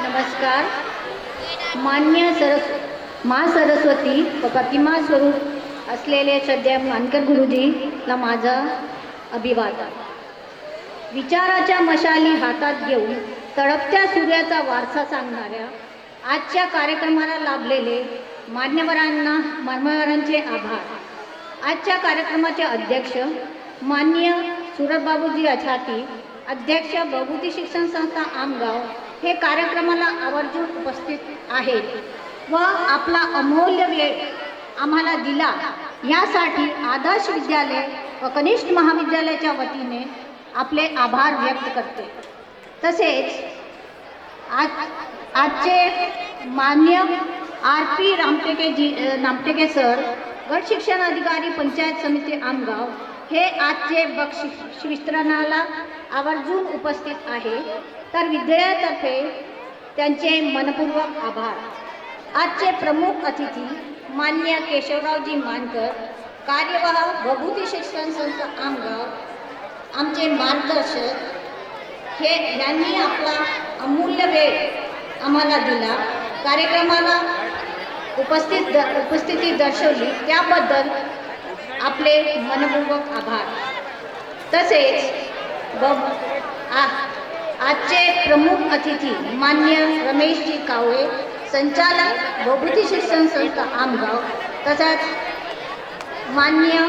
नमस्कार. मान्य महासरस्वती व प्रतिमा स्वरूप असलेले सध्या मानकर गुरुजींना माझा अभिवादन. विचाराच्या मशाली हातात घेऊन तळपत्या सूर्याचा वारसा सांगणाऱ्या आजच्या कार्यक्रमाला लाभलेले मान्यवरांचे आभार. आजच्या कार्यक्रमाचे अध्यक्ष माननीय सुरतबाबूजी अछाती, अध्यक्ष भभूती शिक्षण संस्था आमगाव हे कार्यक्रमाला आवर्जून उपस्थित आहेत व आपला अमूल्य वेळ आम्हाला दिला यासाठी आदर्श विद्यालय व कनिष्ठ महाविद्यालयाच्या वतीने आपले आभार व्यक्त करते. तसेच आजचे मान्य RP रामटेके सर, गट शिक्षण अधिकारी पंचायत समिती आमगाव हे आजचे बक्षीस वितरणाला आवर्जून उपस्थित आहे. तर विद्यालयातर्फे त्यांचे मनपूर्वक आभार. आजचे प्रमुख अतिथी मान्य केशवरावजी मानकर, कार्यवाह भभूती शिक्षण संस्था आमगाव, आमचे मार्गदर्शक यांनी आपला अमूल्य वेळ आम्हाला दिला, कार्यक्रमाला उपस्थिती दर्शवली त्याबद्दल आपले मनपूर्वक आभार. तसेच आजचे प्रमुख अतिथी मान्य रमेशजी कावळे, संचालक भभूती शिक्षण संस्था आमगाव, तसंच मान्य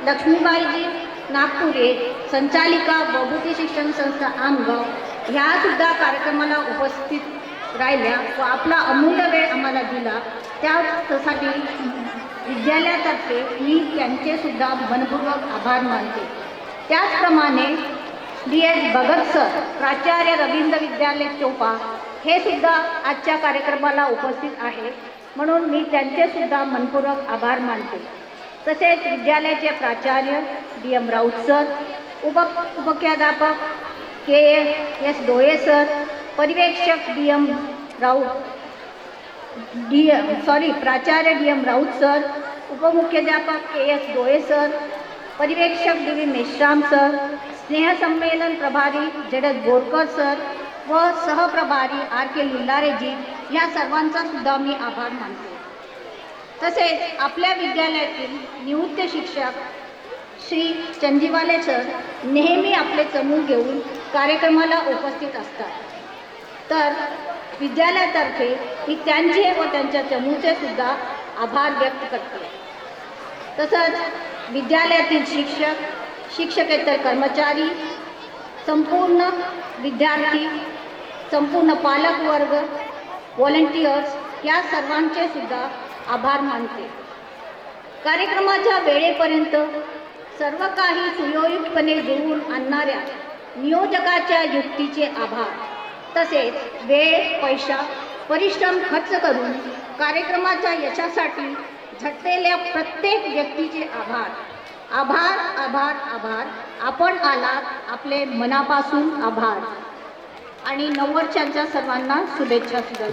लक्ष्मीबाईजी नागपुरे, संचालिका भभूती शिक्षण संस्था आमगाव ह्या सुद्धा कार्यक्रमाला उपस्थित राहिल्या व आपला अमूल्य वेळ आम्हाला दिला. त्यासाठी विद्यालयातर्फे मी त्यांचे सुद्धा मनपूर्वक आभार मानते. त्याचप्रमाणे DS भगत सर, प्राचार्य रवींद्र विद्यालय चोपा हे सुद्धा आजच्या कार्यक्रमाला उपस्थित आहेत, म्हणून मी त्यांचे सुद्धा मनपूर्वक आभार मानते. तसेच विद्यालयाचे प्राचार्य DM राऊत सर, उपमुख्याध्यापक KS डोळे सर, पर्यवेक्षक प्राचार्य DM राऊत सर, उपमुख्याध्यापक KS डोळे सर, पर्यवेक्षक DV मेश्राम सर, स्नेहसंमेलन प्रभारी जगत बोरकर सर व सहप्रभारी RK लिल्लारेजी या सर्वांचा सुद्धा मी आभार मानते. तसेच आपल्या विद्यालयातील निवृत्त शिक्षक श्री चंदीवाले सर नेहमी आपले चमू घेऊन कार्यक्रमाला उपस्थित असतात. तर विद्यालयातर्फे मी त्यांचे व त्यांच्या चमूचे सुद्धा आभार व्यक्त करते. तसंच विद्यालयातील शिक्षकेतर कर्मचारी, संपूर्ण विद्यार्थी, संपूर्ण पालकवर्ग, व्हॉलंटियर्स या सर्वांचे सुद्धा आभार मानते. कार्यक्रमाच्या वेळेपर्यंत सर्व काही सुयोग्यपणे जुळवून आणणाऱ्या नियोजकाच्या युक्तीचे आभार. तसेच वेळ, पैसा, परिश्रम खर्च करून कार्यक्रमाच्या यशासाठी झटलेल्या प्रत्येक व्यक्तीचे आभार. आभार आभार आभार. आपण आलात, आपले मनापासून आभार. आणि 90च्या सर्वांना शुभेच्छा सुद्धा.